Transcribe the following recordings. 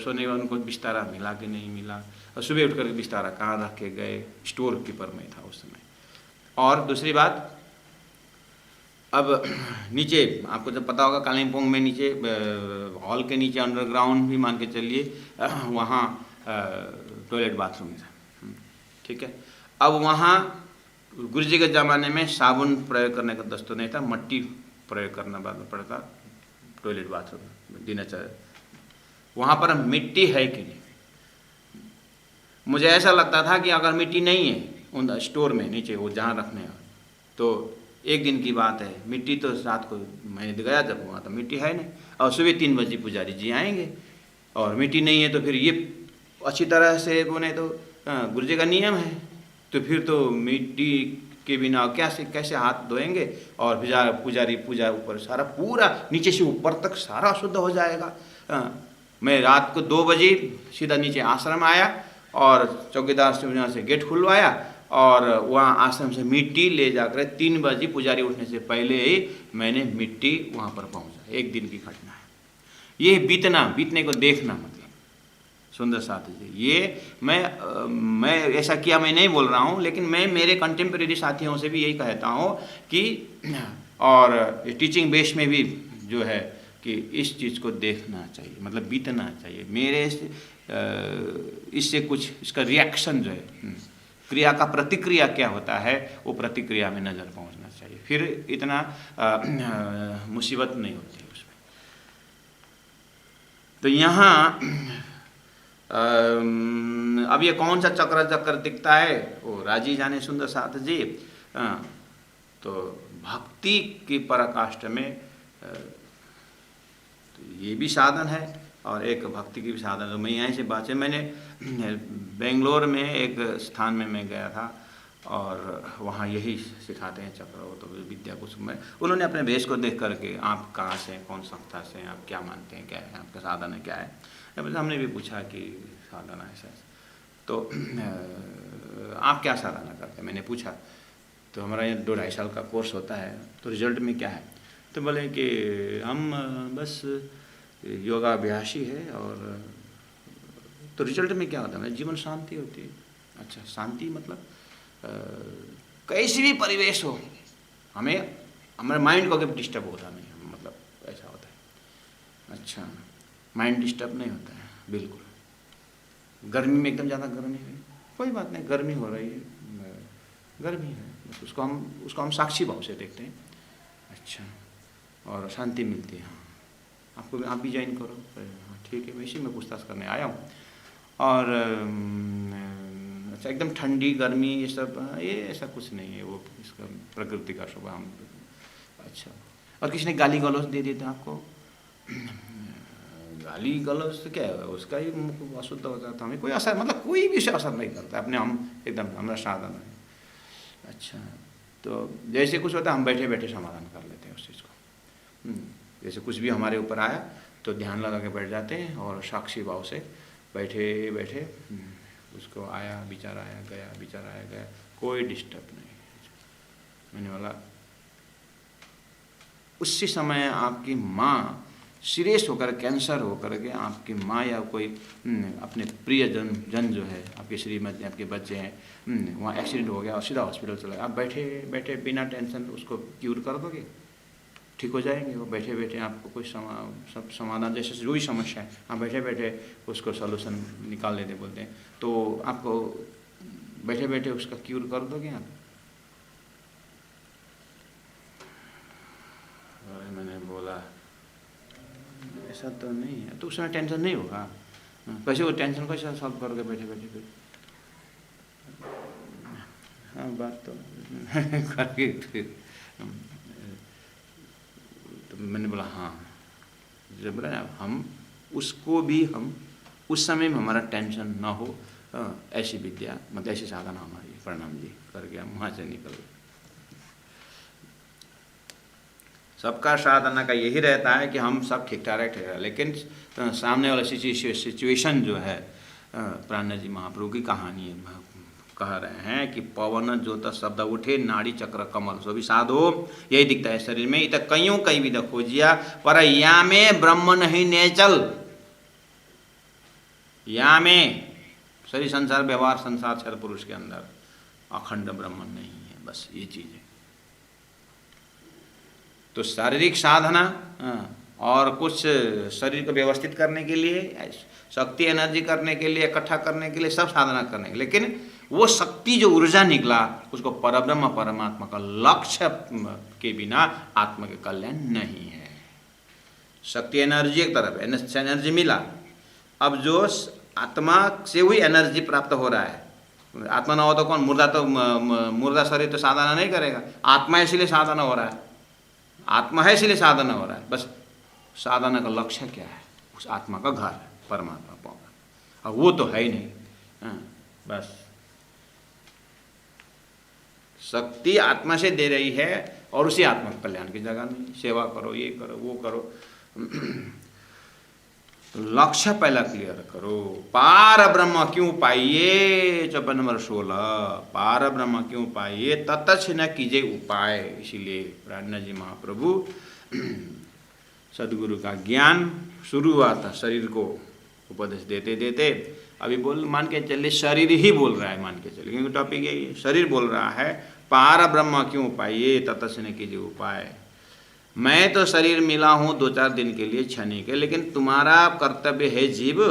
सोने के बाद उनको बिस्तारा मिला कि नहीं मिला, और सुबह उठ कर बिस्तारा कहाँ रख के गए, स्टोर कीपर में था उस समय। और दूसरी बात, अब नीचे आपको जब पता होगा कालिम्पोंग में नीचे हॉल के नीचे अंडरग्राउंड भी मान के चलिए, वहाँ टॉयलेट बाथरूम था, ठीक है। अब वहाँ गुरुजी के ज़माने में साबुन प्रयोग करने का दस्तूर नहीं था, मट्टी प्रयोग करना पड़ता टॉयलेट बाथरूम दिनचर्या। वहाँ पर मिट्टी है कि नहीं, मुझे ऐसा लगता था कि अगर मिट्टी नहीं है उन स्टोर में नीचे वो जहाँ रखने हैं, तो एक दिन की बात है, मिट्टी तो रात को मैंने गया जब वहाँ तो मिट्टी है नहीं, और सुबह 3 बजे पुजारी जी आएंगे और मिट्टी नहीं है, तो फिर ये अच्छी तरह से बोले तो गुरुजी का नियम है, तो फिर तो मिट्टी के बिना कैसे हाथ धोएंगे, और पुजारी पूजा ऊपर सारा पूरा नीचे से ऊपर तक सारा शुद्ध हो जाएगा। मैं रात को 2 बजे सीधा नीचे आश्रम आया और चौकीदार से वहाँ से गेट खुलवाया, और वहाँ आश्रम से मिट्टी ले जाकर 3 बजे पुजारी उठने से पहले ही मैंने मिट्टी वहाँ पर पहुँचा। एक दिन की घटना है ये, बीतने को देखना मतलब सुंदर साथी जी। ये मैं ऐसा किया मैं नहीं बोल रहा हूँ, लेकिन मैं मेरे कंटेम्प्रेरी साथियों से भी यही कहता हूँ कि, और टीचिंग बेस में भी जो है कि इस चीज़ को देखना चाहिए, मतलब बीतना चाहिए। मेरे इससे कुछ इसका रिएक्शन जो है, क्रिया का प्रतिक्रिया क्या होता है, वो प्रतिक्रिया में नज़र पहुँचना चाहिए, फिर इतना मुसीबत नहीं होती है उसमें। तो यहाँ अब ये कौन सा चक्र दिखता है वो राजी जाने सुंदर साथ जी। तो भक्ति की पराकाष्ठा में तो ये भी साधन है और एक भक्ति की भी साधन है। मैं यहाँ से बात है, मैंने बेंगलोर में एक स्थान में मैं गया था और वहाँ यही सिखाते हैं चक्र, वो तो विद्या कुछ में उन्होंने अपने भेष को देख करके, आप कहाँ से हैं, कौन संस्था से हैं, आप क्या मानते हैं, क्या है आपका साधन है, क्या है। हमने भी पूछा कि साधना ऐसा, तो आप क्या साधना करते हैं, मैंने पूछा। तो हमारा ये 2-2.5 साल का कोर्स होता है, तो रिजल्ट में क्या है, तो बोले कि हम बस योगाभ्यासी है। और तो रिजल्ट में क्या होता है, जीवन शांति होती है। अच्छा, शांति मतलब कैसी भी परिवेश हो, हमारे माइंड को कभी डिस्टर्ब होता नहीं, मतलब ऐसा होता है। अच्छा, माइंड डिस्टर्ब नहीं होता है बिल्कुल। गर्मी में एकदम ज़्यादा गर्मी है, कोई बात नहीं, गर्मी हो रही है, गर्मी है, बस उसको हम साक्षी भाव से देखते हैं। अच्छा, और शांति मिलती है। हाँ, आप भी ज्वाइन करो। हाँ ठीक है, वैसे मैं पूछताछ करने आया हूँ। और अच्छा, एकदम ठंडी गर्मी ये सब ये ऐसा कुछ नहीं है, वो इसका प्रकृति का स्वभाव हम। अच्छा, और किसी ने गाली गलौज दे देता आपको, गाली गलौज तो क्या है, उसका ही मुख अशुद्ध हो जाता, हमें कोई असर, मतलब कोई भी असर नहीं करता अपने, हम एकदम हमारा साधन है। अच्छा, तो जैसे कुछ होता है हम बैठे बैठे समाधान कर लेते हैं उस चीज़ को। जैसे कुछ भी हमारे ऊपर आया तो ध्यान लगा के बैठ जाते हैं और साक्षी भाव से बैठे बैठे उसको आया विचार आया गया, विचार आया गया, कोई डिस्टर्ब नहीं। मैंने बोला उसी समय आपकी माँ सीरियस होकर, कैंसर होकर के आपकी माँ या कोई अपने प्रिय जन जो है, आपके श्रीमती, आपके बच्चे हैं, वहाँ एक्सीडेंट हो गया और सीधा हॉस्पिटल चला गया, आप बैठे बैठे बिना टेंशन उसको क्यूर कर दोगे, ठीक हो जाएंगे वो। बैठे बैठे आपको कोई सब समाधान, जैसे जो भी समस्या है आप बैठे बैठे उसको सलूशन निकाल लेते बोलते हैं, तो आपको बैठे बैठे उसका क्यूर कर दोगे आप। मैंने बोला ऐसा तो नहीं है, तो उस समय टेंशन नहीं होगा, कैसे वो टेंशन कैसे सॉल्व करोगे बैठे बैठे फिर। हाँ बात तो करके फिर तो मैंने बोला हाँ, जब बोला हम उसको भी हम उस समय में हमारा टेंशन ना हो, ऐसी विद्या मतलब ऐसी साधना हमारी, प्रणाम जी करके हम वहाँ से निकल गए। सबका साधना का यही रहता है कि हम सब ठीक ठाक रहे, लेकिन सामने वाला सिचुएशन जो है, प्राण जी महाप्रभु की कहानी है, कह रहे हैं कि पवन ज्योत शब्द उठे नाड़ी चक्र कमल सो भी साधो, यही दिखता है शरीर में। इत कईयों कई विध खोजिया पर या में ब्रह्म नहीं नेचल। या में शरीर संसार व्यवहार संसार क्षर पुरुष के अंदर अखंड ब्रह्म नहीं है, बस ये चीज है। तो शारीरिक साधना और कुछ शरीर को व्यवस्थित करने के लिए, शक्ति एनर्जी करने के लिए, इकट्ठा करने के लिए, सब साधना करने के लिए, लेकिन वो शक्ति जो ऊर्जा निकला उसको परब्रह्म परमात्मा का लक्ष्य के बिना आत्मा के कल्याण नहीं है। शक्ति एनर्जी एक तरफ, एनर्जी मिला, अब जो आत्मा से हुई एनर्जी प्राप्त हो रहा है, आत्मा ना हो तो कौन, मुर्दा शरीर तो साधना नहीं करेगा, आत्मा इसीलिए साधना हो रहा है, आत्मा है इसलिए साधना हो रहा है। बस साधना का लक्ष्य क्या है, उस आत्मा का घर परमात्मा पाना, अब वो तो है ही नहीं। बस शक्ति आत्मा से दे रही है और उसी आत्मा के कल्याण की जगह नहीं, सेवा करो, ये करो, वो करो, लक्ष्य पहला क्लियर करो। पार ब्रह्म क्यों पाइए, चौपन नंबर 16, पार ब्रह्म क्यों पाइए ततच न कीजिए उपाय। इसीलिए प्राणनाथ जी महाप्रभु सदगुरु का ज्ञान शुरू हुआ था, शरीर को उपदेश देते देते अभी मान के चलिए शरीर ही बोल रहा है, मान के चलिए, क्योंकि टॉपिक यही है, शरीर बोल रहा है पार ब्रह्म क्यों पाइए ततच न कीजिए उपाय। मैं तो शरीर मिला हूँ 2-4 दिन के लिए, क्षण के, लेकिन तुम्हारा कर्तव्य है जीव,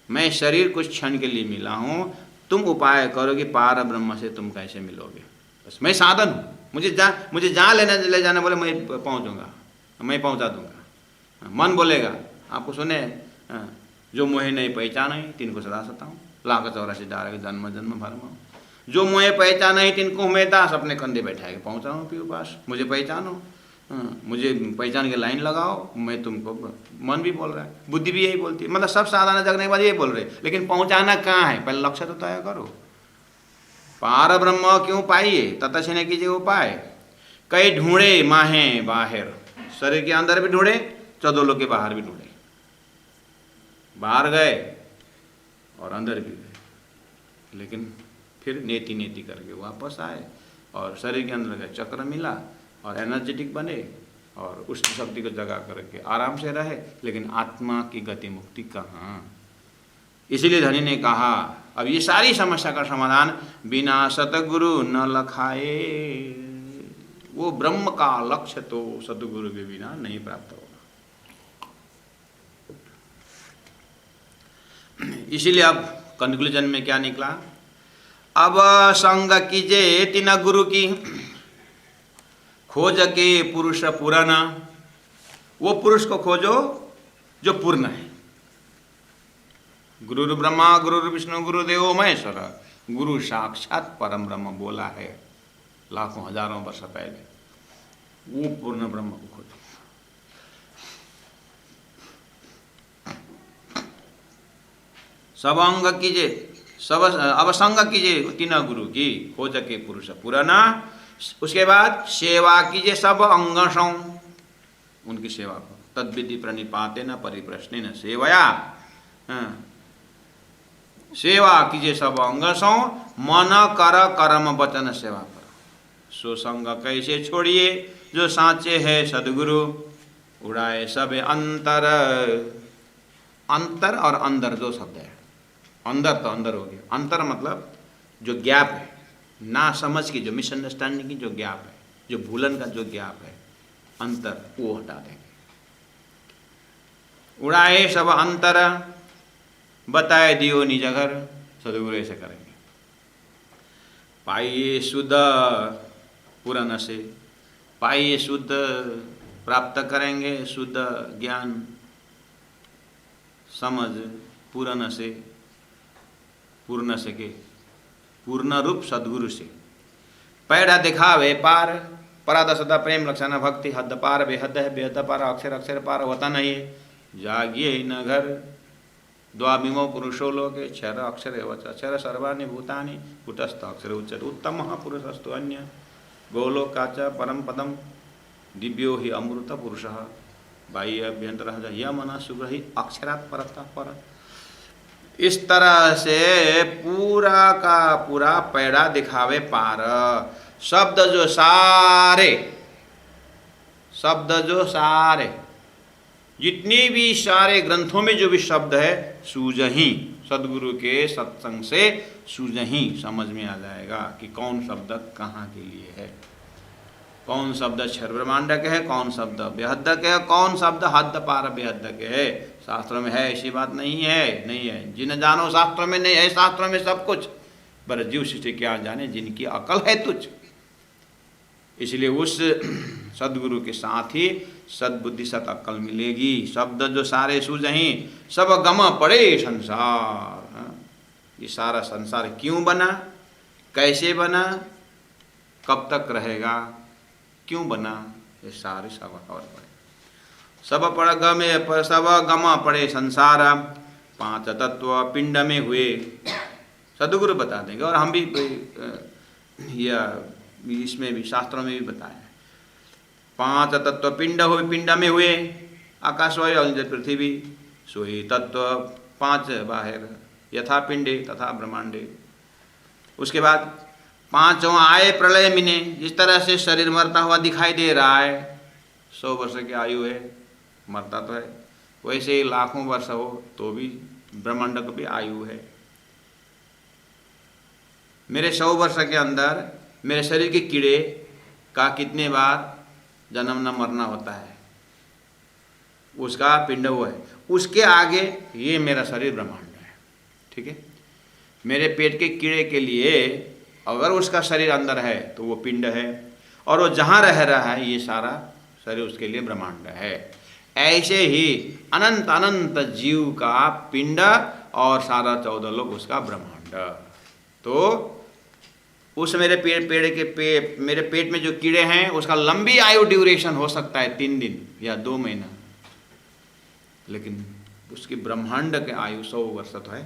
मैं शरीर कुछ क्षण के लिए मिला हूँ, तुम उपाय करो कि पार ब्रह्म से तुम कैसे मिलोगे। बस मैं साधन हूँ, मुझे जहाँ ले जाना बोले मैं पहुँचूँगा, मैं पहुँचा दूँगा। मन बोलेगा, आपको सुने, जो मोहे नहीं पहचाना ही तिनको सदा सताऊँ, 1,84 डारे जन्म जन्म भरमाऊँ। जो मुझे पहचाना ही तिनको मैं दास अपने कंधे बैठा के पहुँचा हूँ पीर पास। मुझे पहचानो, मुझे पहचान के लाइन लगाओ, मैं तुमको, मन भी बोल रहा है, बुद्धि भी यही बोलती है, मतलब सब साधना जगने के बाद यही बोल रहे, लेकिन पहुँचाना कहाँ है, पहले लक्ष्य तो तय करो। पार ब्रह्म क्यों पाइए ततच न कीजिए उपाय, कई ढूंढे माहे बाहर, शरीर के अंदर भी ढूंढे, 14 लोग के बाहर भी ढूंढे, बाहर गए और अंदर भी गए, लेकिन फिर नेति नेति करके वापस आए और शरीर के अंदर का चक्र मिला और एनर्जेटिक बने और उस शक्ति को जगा करके आराम से रहे, लेकिन आत्मा की गति मुक्ति कहाँ। इसीलिए धनी ने कहा अब ये सारी समस्या का समाधान बिना सतगुरु न लखाए, वो ब्रह्म का लक्ष्य तो सतगुरु के बिना नहीं प्राप्त होगा। इसीलिए अब कंक्लूजन में क्या निकला, अब संग कीजिए तीन गुरु की, खोज के पुरुष पुराना, वो पुरुष को खोजो जो पूर्ण है। गुरु ब्रह्मा गुरु विष्णु गुरुदेव महेश्वर, गुरु साक्षात परम ब्रह्म बोला है लाखों हजारों वर्ष पहले, वो पूर्ण ब्रह्म को खोजो। सब अंग कीजिए, सब अवसंग कीजिए तीन गुरु की, खोज के पुरुष पुराना, उसके बाद सेवा कीजिए सब अंगसों, उनकी सेवा करो। तद्विधि प्रणिपाते न परिप्रश्ने न सेवया, सेवा कीजिए सब अंगसों, मन कर कर्म वचन सेवा करो। सो संग कैसे छोड़िए जो साँचे है सदगुरु, उड़ाए सब अंतर, अंतर और अंदर दो शब्द है, अंदर तो अंदर हो गया, अंतर मतलब जो गैप है, ना समझ की जो मिसअंडरस्टैंडिंग की जो गैप है, जो भूलन का जो गैप है, अंतर वो हटा देंगे। उड़ाए सब अंतर, बताए दियो निज घर, सदगुरु ऐसे करेंगे। पाइए शुद्ध पुराण से, पाइए शुद्ध, प्राप्त करेंगे शुद्ध ज्ञान समझ पुराण से, पूर्ण से के पूर्ण रूप सदगुरु से। पैड़ा दिखावे पार, पराध सदा प्रेम लक्षण भक्ति, हद पार बेहद है, बेहद पार अक्षर अक्षर पार होता नहीं, जागिए न घर द्वाभिमो पुरुषो लोके, क्षर अक्षर अक्षर सर्वाणि भूतानि, कुटस्थ अक्षर उच्चर उत्तम पुरुषस्तु अन्य, गोलोकाच परम पदम दिव्यो ही अमृत पुरुष, बाह्य अभ्यंतर यमन सुग्रही अक्षरात् परतः पर। इस तरह से पूरा का पूरा पैड़ा दिखावे पार, शब्द जो सारे, शब्द जो सारे जितनी भी सारे ग्रंथों में जो भी शब्द है सूझही, सदगुरु के सत्संग से सूझही समझ में आ जाएगा कि कौन शब्द कहाँ के लिए है, कौन शब्द क्षर ब्रह्मांडक है, कौन शब्द बेहद्दक है, कौन शब्द हद पार बेहद्दक है। शास्त्रों में है ऐसी बात नहीं है, नहीं है। जिन जानो शास्त्रों में नहीं है, शास्त्रों में सब कुछ, पर जीव सृष्टि क्या जाने जिनकी अकल है तुझ। इसलिए उस सदगुरु के साथ ही सद्बुद्धि सत अक्ल मिलेगी। शब्द जो सारे सूझही सब गम पड़े संसार। ये सारा संसार क्यों बना, कैसे बना, कब तक रहेगा, क्यों बना, ये सारे सब खबर पड़े। सब गम पड़े संसार, पांच तत्व पिंड में हुए। सदगुरु बता देंगे और हम भी इसमें भी शास्त्रों में भी बताया। पांच तत्व पिंड हुए, पिंड में हुए, आकाश वायु पृथ्वी। सोई तत्व पांच बाहर, यथा पिंडे तथा ब्रह्मांडे। उसके बाद पांचों आए प्रलय मिने। जिस तरह से शरीर मरता हुआ दिखाई दे रहा है, 100 वर्ष की आयु है, मरता तो है, वैसे ही लाखों वर्ष हो तो भी ब्रह्मांड को भी आयु है। मेरे 100 वर्ष के अंदर मेरे शरीर के कीड़े का कितने बार जन्म न मरना होता है, उसका पिंड वो है। उसके आगे ये मेरा शरीर ब्रह्मांड है, ठीक है। मेरे पेट के कीड़े के लिए अगर उसका शरीर अंदर है तो वो पिंड है, और वो जहाँ रह रहा है ये सारा शरीर उसके लिए ब्रह्मांड है। ऐसे ही अनंत अनंत जीव का पिंड और सारा 14 लोग उसका ब्रह्मांड। तो उस मेरे मेरे पेट में जो कीड़े हैं उसका लंबी आयु ड्यूरेशन हो सकता है 3 दिन या 2 महीना, लेकिन उसकी ब्रह्मांड के आयु 100 वर्ष तो है।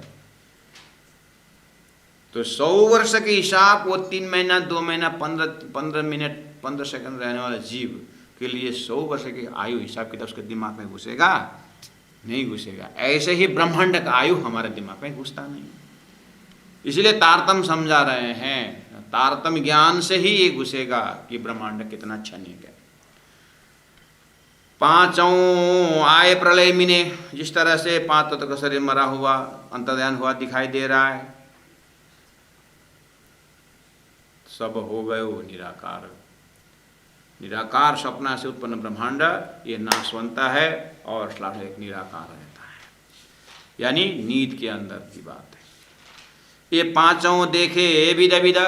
तो 100 वर्ष के हिसाब वो 3 महीना 2 महीना 15 मिनट 15 सेकंड रहने वाला जीव के लिए 100 वर्ष की आयु हिसाब किताब उसके दिमाग में घुसेगा? नहीं घुसेगा। ऐसे ही ब्रह्मांड का आयु हमारे दिमाग में घुसता नहीं, इसलिए तारतम्य समझा रहे हैं। तारतम्य ज्ञान से ही ये घुसेगा कि ब्रह्मांड कितना क्षणिक है। पांचों आए प्रलय मिने। जिस तरह से 5 तत्व का शरीर मरा हुआ अंतर्ध्यान हुआ दिखाई दे रहा है, सब हो गए वो निराकार। निराकार स्वप्न से उत्पन्न ब्रह्मांड ये नाशवंता है और श्लाघ एक निराकार रहता है, यानी नींद के अंदर की बात है। ये पांचों देखे विध विध।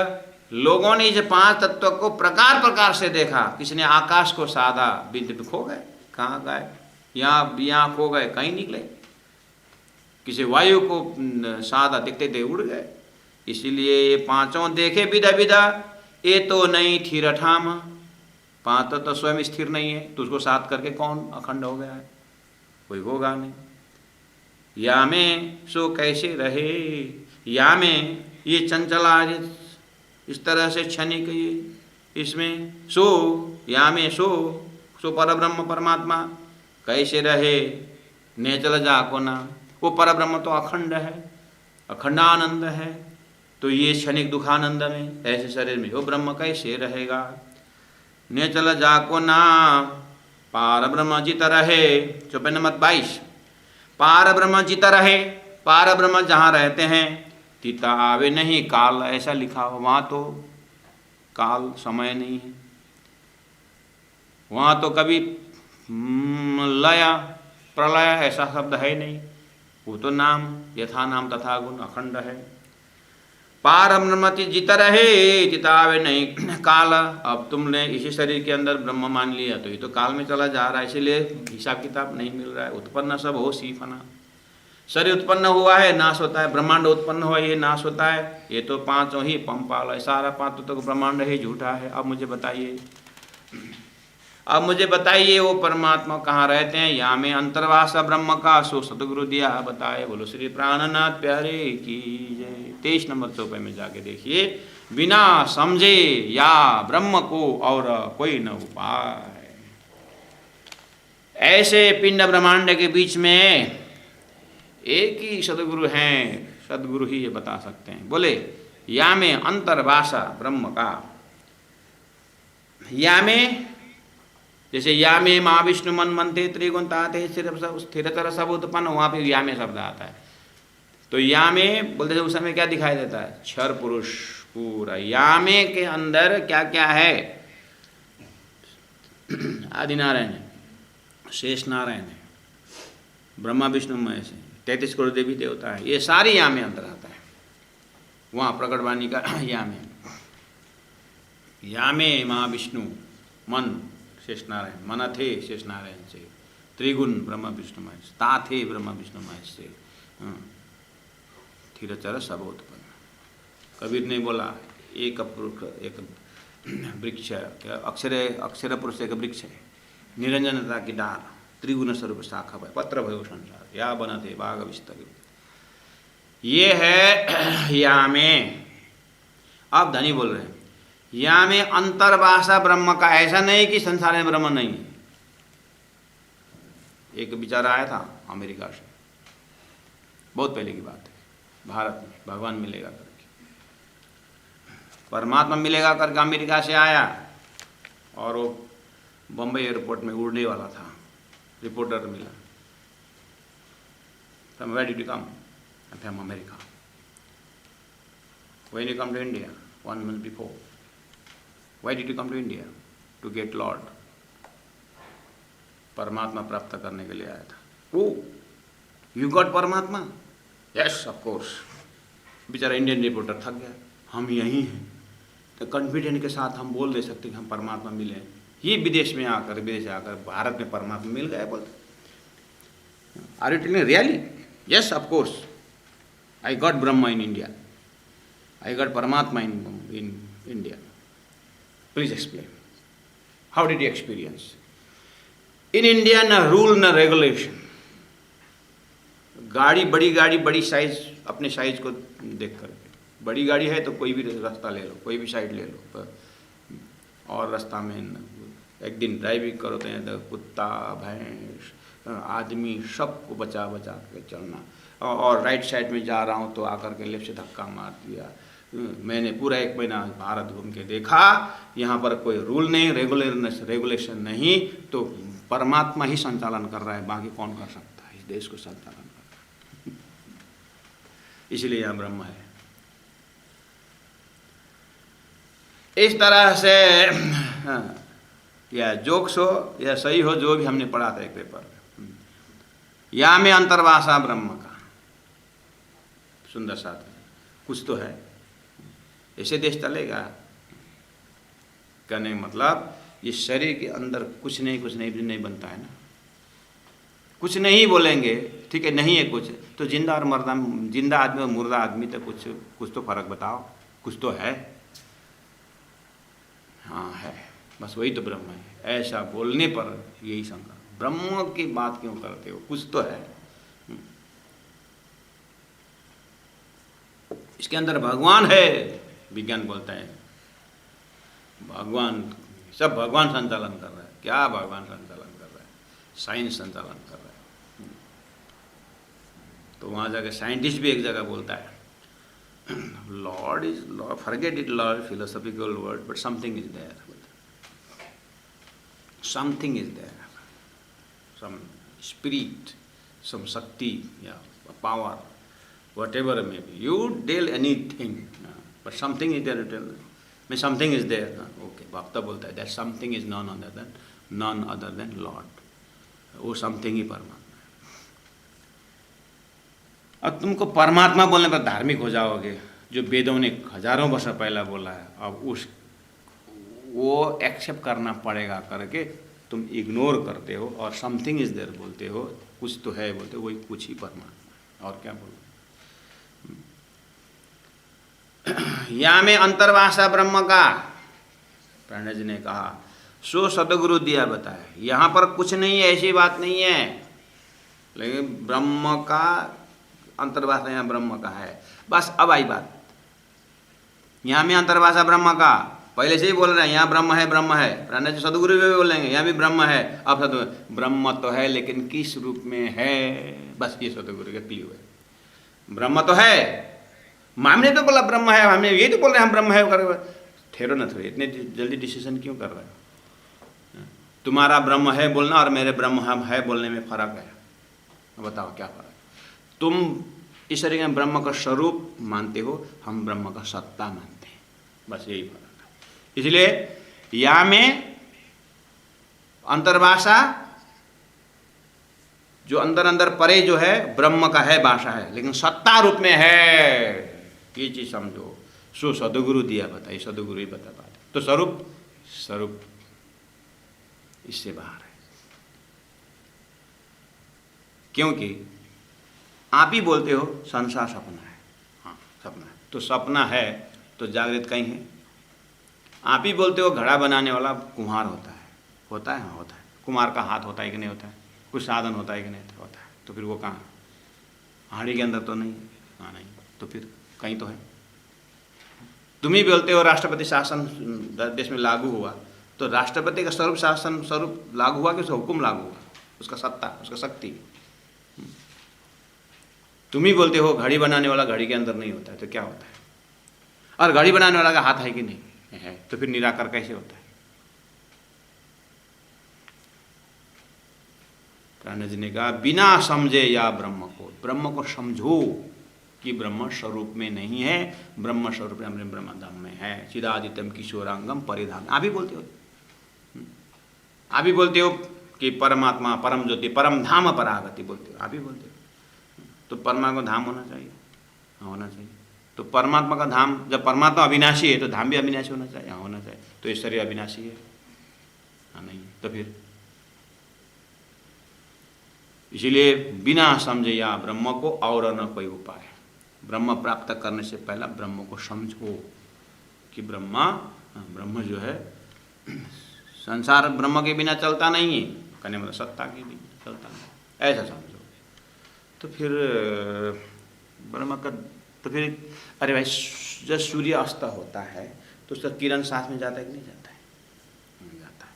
लोगों ने इस 5 तत्व को प्रकार प्रकार से देखा। किसी ने आकाश को साधा, बिंदु खो गए, कहाँ गए, यहाँ खो गए, कहीं निकले। किसी वायु को साधा, दिखते थे उड़ गए। इसीलिए ये पांचों देखे विध विध, ये तो नहीं थी रठाम। 5 तत्व स्वयं स्थिर नहीं है, तो उसको साध करके कौन अखंड हो गया है? कोई होगा नहीं। या में सो कैसे रहे, या में ये चंचला इस तरह से क्षणिक ये इसमें सो, या में सो परब्रह्म परमात्मा कैसे रहे, नेचल जाको ना। वो परब्रह्म तो अखंड है, अखंडानंद है, तो ये क्षणिक दुखानंद में ऐसे शरीर में वो ब्रह्म कैसे रहेगा? नेचल जाको ना पार ब्रह्म जित रहे। 54 नंबर 22। पार ब्रह्म जित रहे। पार ब्रह्म जहाँ रहते हैं तीता आवे नहीं काल, ऐसा लिखा हो। वहाँ तो काल समय नहीं है, वहाँ तो कभी लय प्रलय ऐसा शब्द है नहीं। वो तो नाम यथा नाम तथा गुण अखंड है। पार ब्रह्मति जित रहे चितावे नहीं काल। अब तुमने इसी शरीर के अंदर ब्रह्म मान लिया तो ये तो काल में चला जा रहा है, इसीलिए हिसाब किताब नहीं मिल रहा है। उत्पन्न सब हो सी फना। शरीर उत्पन्न हुआ है, नाश होता है। ब्रह्मांड उत्पन्न हुआ, ये नाश होता है। ये तो पांचों ही पंपाल है, सारा 5 तत्व तो ब्रह्मांड ही झूठा है। अब मुझे बताइए, अब मुझे बताइए वो परमात्मा कहाँ रहते हैं? यहाँ में अंतर्वास ब्रह्म का सो सतगुरु दिया बताए। बोलो श्री प्राणनाथ प्यारे की जय। 23 नंबर चौपाई में जाके देखिए। बिना समझे या ब्रह्म को और कोई न उपाय। ऐसे पिंड ब्रह्मांड के बीच में एक ही सदगुरु हैं, सदगुरु ही ये बता सकते हैं। बोले या में अंतर्वासा ब्रह्म का, या में जैसे या में माँ विष्णु मन मनते त्रिगुण ताते स्थिरतर सब उत्पन्न, वहाँ पे या में शब्द आता है। तो या में बोलते थे उस समय क्या दिखाई देता है? क्षर पुरुष पूरा। या में के अंदर क्या क्या है? आदि नारायण है, शेष नारायण है, ब्रह्मा विष्णु महेश है, 33 करोड़ देवी देवता है, ये सारी या में अंतर आता है। वहाँ प्रकटवाणी का या में, या में महाविष्णु मन शेष नारायण, मन थे शेष नारायण से, त्रिगुण ब्रह्मा विष्णु महेश, ता थे ब्रह्मा विष्णु महेश से, थिरचर सब उत्पन्न। कबीर ने बोला एक वृक्ष, अक्षर पुरुष एक वृक्ष है, निरंजनता की डाल, त्रिगुण स्वरूप शाखा भय, पत्र भयो संसार, या बनते बाघ विस्तर। ये है या में। अब धनी बोल रहे हैं या में अंतर्वासा ब्रह्म का। ऐसा नहीं कि संसार में ब्रह्म नहीं है। एक विचार आया था अमेरिका से, बहुत पहले की बात है, भारत में भगवान मिलेगा करके, परमात्मा मिलेगा करके अमेरिका से आया, और वो बम्बई एयरपोर्ट में उड़ने वाला था। रिपोर्टर मिला, from where did you come? From America. When you come to India? 1 month before. Why did you come to India? To get lord. परमात्मा प्राप्त करने के लिए आया था। ओ यू गॉट परमात्मा? Yes of course. बेचारा इंडियन रिपोर्टर थक गया, हम यहीं हैं, तो कॉन्फिडेंट के साथ हम बोल दे सकते कि हम परमात्मा मिले। ये विदेश से आकर भारत में परमात्मा मिल गया बोलते। Are you telling really? Yes of course, I got Brahma in India, I got Paramatma in India. Please explain, how did you experience? In India न रूल न रेगुलेशन। गाड़ी बड़ी साइज, अपने साइज को देख कर, बड़ी गाड़ी है तो कोई भी रास्ता ले लो, कोई भी साइड ले लो, और रास्ता में एक दिन ड्राइविंग करो तो कुत्ता भैंस आदमी सबको बचा के चलना, और राइट साइड में जा रहा हूँ तो आकर के लेफ्ट से धक्का मार दिया। मैंने पूरा 1 महीना भारत घूम के देखा, यहाँ पर कोई रूल नहीं, रेगुलेशन नहीं, तो परमात्मा ही संचालन कर रहा है, बाकी कौन कर सकता है इस देश को संचालन कर। इसलिए यहाँ ब्रह्म है। इस तरह से या जोक्स हो या सही हो, जो भी हमने पढ़ा था एक पेपर में, या में अंतर्वासा ब्रह्म का सुंदर साथ कुछ तो है। ऐसे देश चलेगा? कहने मतलब इस शरीर के अंदर कुछ नहीं बनता है ना, कुछ नहीं बोलेंगे, ठीक है, नहीं है कुछ, तो जिंदा आदमी और मुर्दा आदमी तो कुछ तो फर्क बताओ, कुछ तो है। हाँ है, बस वही तो ब्रह्म है। ऐसा बोलने पर यही शंका, ब्रह्म की बात क्यों करते हो? कुछ तो है। इसके अंदर भगवान है, विज्ञान बोलता है भगवान, सब भगवान संचालन कर रहा है। क्या भगवान संचालन कर रहा है? साइंस संचालन कर रहा है। तो वहाँ जाके साइंटिस्ट भी एक जगह बोलता है, Lord is Lord, forget it, Lord, philosophical word, but something is there. Something is there. Some spirit, some Shakti, yeah, power, whatever it may be. You tell anything, but something is there to tell. Something is there. Okay, Bhakta बोलता है, that something is none other than Lord. वो something ही परमात्मा है। अब तुमको परमात्मा बोलने पर धार्मिक हो जाओगे, जो वेदों ने हजारों वर्ष पहला बोला है, अब वो एक्सेप्ट करना पड़ेगा करके तुम इग्नोर करते हो, और समथिंग इज देयर बोलते हो, कुछ तो है बोलते हो, वही कुछ ही परमात्मा, और क्या बोलो। या में अंतर्वासा ब्रह्म का प्रणय जी ने कहा, सो सदगुरु दिया बताया, यहाँ पर कुछ नहीं है, ऐसी बात नहीं है, लेकिन ब्रह्म का अंतर्वासा यहाँ ब्रह्म का है। बस अब आई बात, यहाँ में अंतर्वासा ब्रह्म का, पहले से ही बोल रहे हैं यहाँ ब्रह्म है प्रणय जी सदगुरु भी बोलेंगे यहाँ भी ब्रह्म है। अब ब्रह्म तो है, लेकिन किस रूप में है, बस ये सदगुरु का क्लियर है। ब्रह्म तो है, हमने तो बोला ब्रह्म है, हमने ये तो बोल रहे हैं हम ब्रह्म है, ठहरो ना थोड़ी, इतने जल्दी डिसीजन क्यों कर रहे हो? तुम्हारा ब्रह्म है बोलना और मेरे ब्रह्म हम है बोलने में फर्क है। बताओ क्या फर्क है? तुम इस शरीर में ब्रह्म का स्वरूप मानते हो, हम ब्रह्म का सत्ता मानते हैं, बस यही फर्क है। इसलिए या में अंतर्भाषा जो अंदर अंदर परे जो है ब्रह्म का है भाषा है, लेकिन सत्ता रूप में है, ये चीज समझो। सो सदगुरु दिया बताइए, सदगुरु ही बता पाते। तो स्वरूप स्वरूप इससे बाहर है, क्योंकि आप ही बोलते हो संसार सपना है। हाँ सपना है, तो सपना है तो जागृत कहीं है। आप ही बोलते हो घड़ा बनाने वाला कुम्हार होता है। होता है? हाँ होता है। कुम्हार का हाथ होता है कि नहीं होता है? कुछ साधन होता है कि नहीं होता है? तो फिर वो कहाँ? हाड़ी के अंदर तो नहीं। हाँ नहीं, तो फिर कहीं तो है। तुम ही बोलते हो राष्ट्रपति शासन देश में लागू हुआ, तो राष्ट्रपति का स्वरूप शासन स्वरूप लागू हुआ कि उसका हुक्म लागू हुआ, उसका सत्ता, उसका शक्ति। तुम ही बोलते हो घड़ी बनाने वाला घड़ी के अंदर नहीं होता है, तो क्या होता है? और घड़ी बनाने वाला का हाथ है कि नहीं है, तो फिर निराकार कैसे होता है? प्राण जी ने कहा बिना समझे या ब्रह्म को समझो कि ब्रह्म स्वरूप में नहीं है, ब्रह्म स्वरूप में हमने ब्रह्म धाम में है। चिदादित्यम किशोरांगम परिधान। आप ही बोलते हो, आप ही बोलते हो कि परमात्मा परम ज्योति परम धाम परागति बोलते हो, आप ही बोलते हो। तो परमात्मा का धाम होना चाहिए, हाँ होना चाहिए। तो परमात्मा का धाम, जब परमात्मा अविनाशी है तो धाम भी अविनाशी होना चाहिए, हाँ होना चाहिए। तो ये शरीर अविनाशी है, हाँ नहीं, तो फिर इसीलिए बिना समझे या ब्रह्म को और न कोई उपाय। ब्रह्म प्राप्त करने से पहला ब्रह्म को समझो कि ब्रह्म जो है संसार ब्रह्म के बिना चलता नहीं है, कहने मतलब सत्ता के बिना चलता नहीं, ऐसा समझो। तो फिर ब्रह्म का, तो फिर अरे भाई जब सूर्य अस्त होता है तो उसका किरण सांस में जाता है कि नहीं जाता है? नहीं जाता है।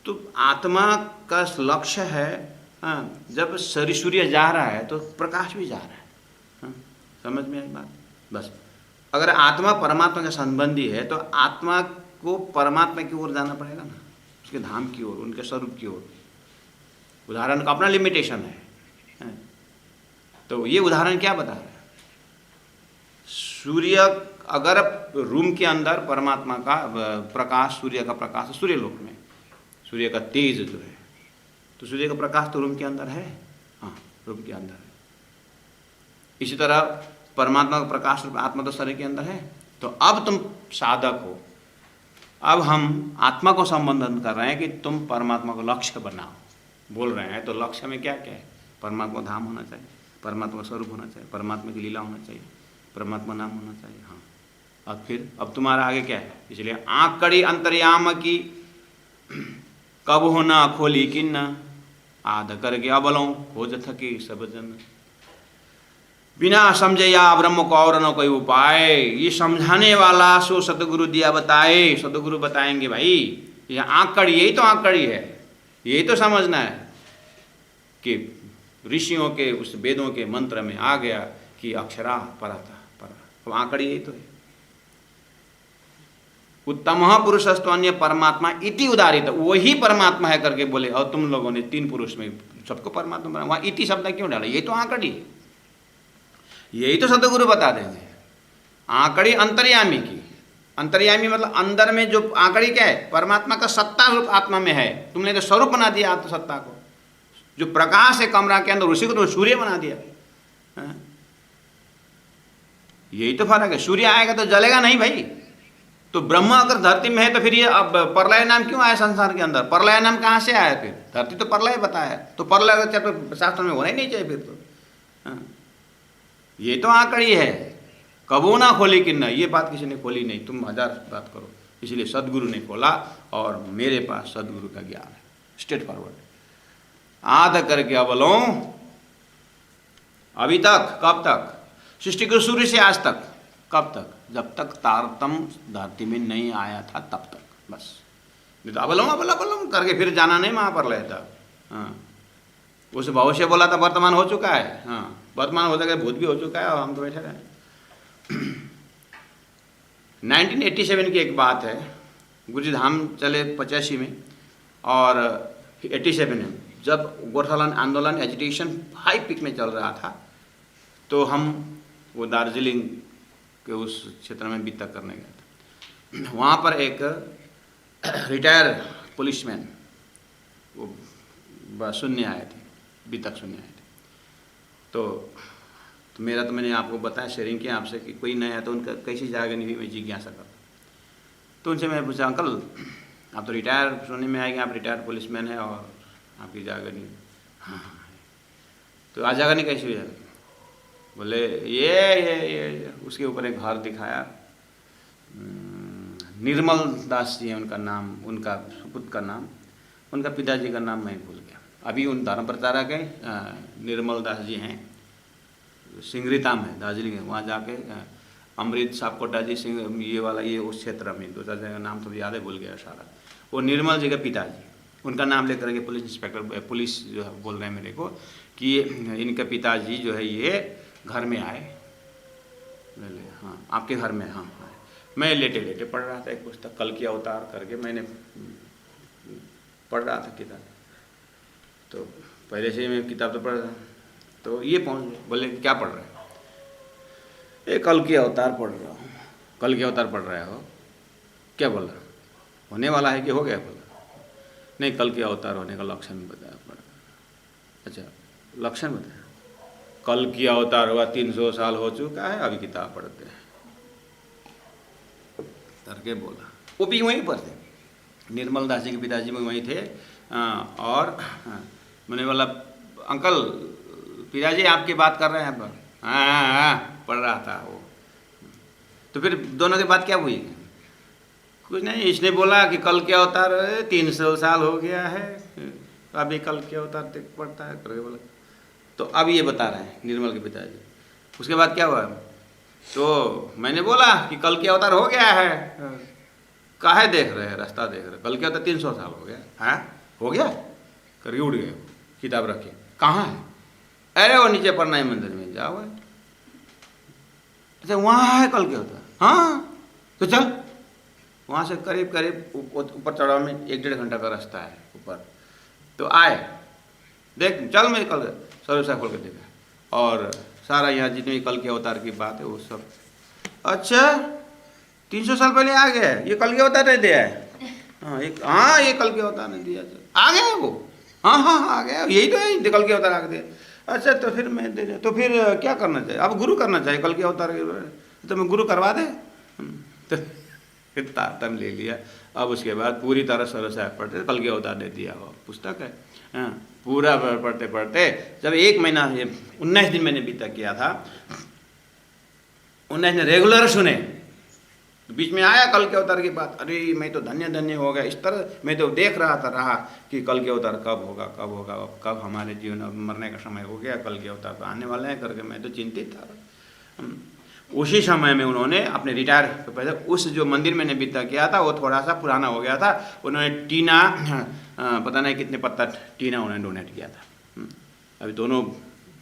तो आत्मा का लक्ष्य है, हाँ, जब सूर्य जा रहा है तो प्रकाश भी जा रहा है। हाँ, समझ में आई बात? बस अगर आत्मा परमात्मा का संबंधी है तो आत्मा को परमात्मा की ओर जाना पड़ेगा ना, उसके धाम की ओर, उनके स्वरूप की ओर। उदाहरण का अपना लिमिटेशन है। तो ये उदाहरण क्या बता रहा है? सूर्य अगर रूम के अंदर परमात्मा का प्रकाश, सूर्य का प्रकाश सूर्य लोक में, सूर्य का तेज जो है, तो सूर्य का प्रकाश तो रूम के अंदर है, हाँ रूम के अंदर है। इसी तरह परमात्मा का प्रकाश आत्मा तो शरीर के अंदर है। तो अब तुम साधक हो, अब हम आत्मा को संबोधन कर रहे हैं कि तुम परमात्मा को लक्ष्य बनाओ, बोल रहे हैं। तो लक्ष्य में क्या क्या है? परमात्मा धाम होना चाहिए, परमात्मा स्वरूप होना चाहिए, परमात्मा की लीला होना चाहिए, परमात्मा नाम होना चाहिए। हाँ, अब फिर अब तुम्हारा आगे क्या है? इसलिए आँख कड़ी अंतर्याम की कब होना खोली किन्ना, आध करके अबलों खोज थकी सब जन। बिना समझे या ब्रह्म को और न कोई उपाय, ये समझाने वाला सो सतगुरु दिया बताए। सतगुरु बताएंगे भाई ये आँख कड़ी, यही तो आँख कड़ी है, यही तो समझना है कि ऋषियों के उस वेदों के मंत्र में आ गया कि अक्षरा पराता परा, अब आँख कड़ी यही तो है। उत्तम पुरुषस्तु अन्य परमात्मा इति उदारित, वही परमात्मा है करके बोले। और तुम लोगों ने तीन पुरुष में सबको परमात्मा बना, वहाँ इति शब्द क्यों डाला? यही तो आँकड़ी है, यही तो सतगुरु बता देंगे। आँकड़ी अंतर्यामी की, अंतर्यामी मतलब अंदर में जो आँकड़ी क्या है? परमात्मा का सत्ता रूप आत्मा में है। तुमने तो स्वरूप बना दिया आत्मसत्ता को, जो प्रकाश है कमरा के अंदर उसी को तो सूर्य बना दिया। यही तो फर्क है। सूर्य आएगा तो जलेगा नहीं भाई। तो ब्रह्म अगर धरती में है तो फिर ये अब प्रलय नाम क्यों आया संसार के अंदर? प्रलय नाम कहाँ से आया? फिर धरती तो प्रलय बताया, तो प्रलय का शास्त्र में होना ही नहीं चाहिए फिर तो। ये तो आँकड़ी है, कबो ना खोली किन्ना, ये बात किसी ने खोली नहीं, तुम हजार बात करो। इसलिए सदगुरु ने खोला और मेरे पास सदगुरु का ज्ञान है, स्ट्रेट फॉरवर्ड। आध करके अबलों, अभी तक, कब तक? सृष्टि के सूर्य से आज तक, कब तक? जब तक तारतम धरती में नहीं आया था तब तक, बस। नहीं तो अबलों अबलों अबलों करके फिर जाना नहीं वहाँ पर रहता। हाँ, उस भविष्य बोला था वर्तमान हो चुका है। हाँ, वर्तमान हो चुका है, भूत भी हो चुका है और हम तो बैठे रहे। 1987 की एक बात है, गुरुजी धाम चले 85 में और 87 में, जब गोरखालैंड आंदोलन एजिटेशन हाई पीक में चल रहा था, तो हम वो दार्जिलिंग के उस क्षेत्र में बीतक करने गए थे। वहाँ पर एक रिटायर पुलिसमैन वो सुनने आए थे, बीतक सुनने आए थे। तो मेरा तो मैंने आपको बताया, शेयरिंग किया आपसे कि कोई नया तो उनका कैसी जागनी हुई, मैं जिज्ञासा करता। तो उनसे मैं पूछा, अंकल आप तो रिटायर सुनने में आएंगे, आप रिटायर पुलिसमैन हैं और आपकी जागनी? हाँ हाँ। तो आज जागनी कैसी हुई है? बोले ये उसके ऊपर एक घर दिखाया, निर्मल दास जी है उनका नाम, उनका सुपुत्र का नाम, उनका पिताजी का नाम मैं भूल गया। अभी उन धर्म प्रचारक हैं निर्मल दास जी हैं, सिंगरीताम है दार्जिलिंग है, वहाँ जाके अमृत सापकोटा जी सिंह ये वाला ये उस क्षेत्र में 2-4 जगह नाम तो याद है, भूल गया सारा। वो निर्मल जी के पिताजी, उनका नाम लेकर के पुलिस इंस्पेक्टर पुलिस जो बोल रहे हैं मेरे को कि इनके पिताजी जो है ये घर में आए। बोले हाँ आपके घर में? हाँ हाँ। मैं लेटे लेटे पढ़ रहा था एक पुस्तक, कल की अवतार करके मैंने पढ़ रहा था किताब, तो पहले से मैं किताब तो पढ़ रहा था। तो ये पहुँच गए, बोले क्या पढ़ रहे हो? ये कल की अवतार पढ़ रहा हूँ। कल की अवतार पढ़ रहे हो? क्या बोल रहा? होने वाला है कि हो गया? बोला नहीं, कल के अवतार होने का लक्षण बताया पड़ा। अच्छा लक्षण बताया, कल की अवतार हुआ 300 साल हो चुका है, अभी किताब पढ़ते हैं करके बोला। वो भी वहीं पर थे, निर्मल दास जी के पिताजी में वहीं थे। और मैंने बोला अंकल पिताजी आपकी बात कर रहे हैं पर? हाँ पढ़ रहा था वो। तो फिर दोनों की बात क्या हुई? कुछ नहीं, इसने बोला कि कल के अवतार 300 साल हो गया है, अभी कल के अवतार तक पढ़ता है करके बोला। तो अब ये बता रहे हैं निर्मल के पिताजी। उसके बाद क्या हुआ? तो मैंने बोला कि कल के अवतार हो गया है, काहे देख रहे हैं, रास्ता देख रहे, कल के अवतार 300 साल हो गया। हाँ हो गया करके उड़ गए, किताब रखे। कहाँ है? अरे वो नीचे पढ़ना है मंदिर में, जाओ। अच्छा वहाँ है कल के अवतार? हाँ तो चल। वहाँ से करीब करीब ऊपर चढ़ाव में 1-1.5 घंटा का रास्ता है ऊपर। तो आए, देख चल, मैं कल सर्वसा खोल के देखा और सारा यहाँ जितनी कल के अवतार की बात है वो सब। अच्छा 300 साल पहले आ गया है, ये कल के अवतार नहीं दिया है? हाँ ये कल के अवतार नहीं दिया, आ गया वो। हाँ हाँ आ गया, यही तो है, कल के अवतार आ गए। अच्छा तो फिर मैं दे, तो फिर क्या करना चाहिए? अब गुरु करना चाहिए कल के अवतार के, तो मैं गुरु करवा दे। तो फिर तारतम ले लिया। अब उसके बाद पूरी तरह सर्वसा पढ़ते, कल के अवतार दे दिया वो पुस्तक है। हाँ पूरा पढ़ते पढ़ते जब 1 महीना 19 दिन मैंने बीता किया था, 19 दिन रेगुलर सुने। बीच में आया कल के अवतार की बात, अरे मैं तो धन्य धन्य हो गया। इस तरह मैं तो देख रहा कि कल के अवतार कब होगा कब होगा, कब हमारे जीवन मरने का समय हो गया, कल के अवतार तो आने वाले हैं करके मैं तो चिंतित था। उसी समय में उन्होंने अपने रिटायर पहले उस जो मंदिर मैंने बीता किया था वो थोड़ा सा पुराना हो गया था, उन्होंने टीना पता नहीं कितने पत्ता टीना उन्होंने डोनेट किया था। अभी दोनों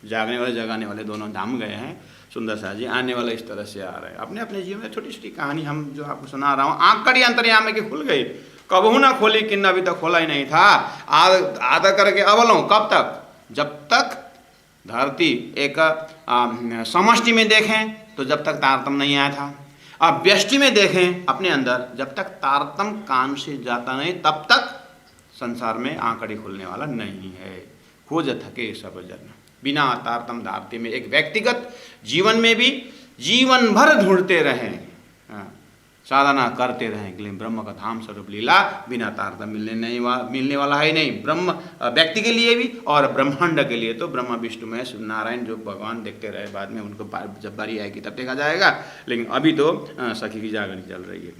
जागने वाले जगाने वाले दोनों धाम गए हैं। सुंदर शाह जी आने वाले इस तरह से आ रहे हैं, अपने अपने जीवन में छोटी छोटी कहानी हम जो आपको सुना रहा हूँ। आँख कड़ी अंतर्यामी की खुल गई, कबहू ना खोली किन्न अभी तक खोला ही नहीं था। आधा करके अवलों कब तक? जब तक धरती एक समष्टि में देखें तो जब तक तारतम नहीं आया था, अब व्यष्टि में देखें अपने अंदर, जब तक तारतम कान से जाता नहीं तब तक संसार में आंकड़ी खुलने वाला नहीं है। खोज थके सब जन बिना तारतम धारते में एक व्यक्तिगत जीवन में भी जीवन भर ढूंढते रहें, साधना करते रहें, लेकिन ब्रह्म का धाम स्वरूप लीला बिना तारतम मिलने वाला है नहीं। ब्रह्म व्यक्ति के लिए भी और ब्रह्मांड के लिए तो ब्रह्मा विष्णु महेश नारायण जो भगवान देखते रहे, बाद में उनको जब बारी आएगी तब देखा जाएगा, लेकिन अभी तो सखी की जागरण चल रही है।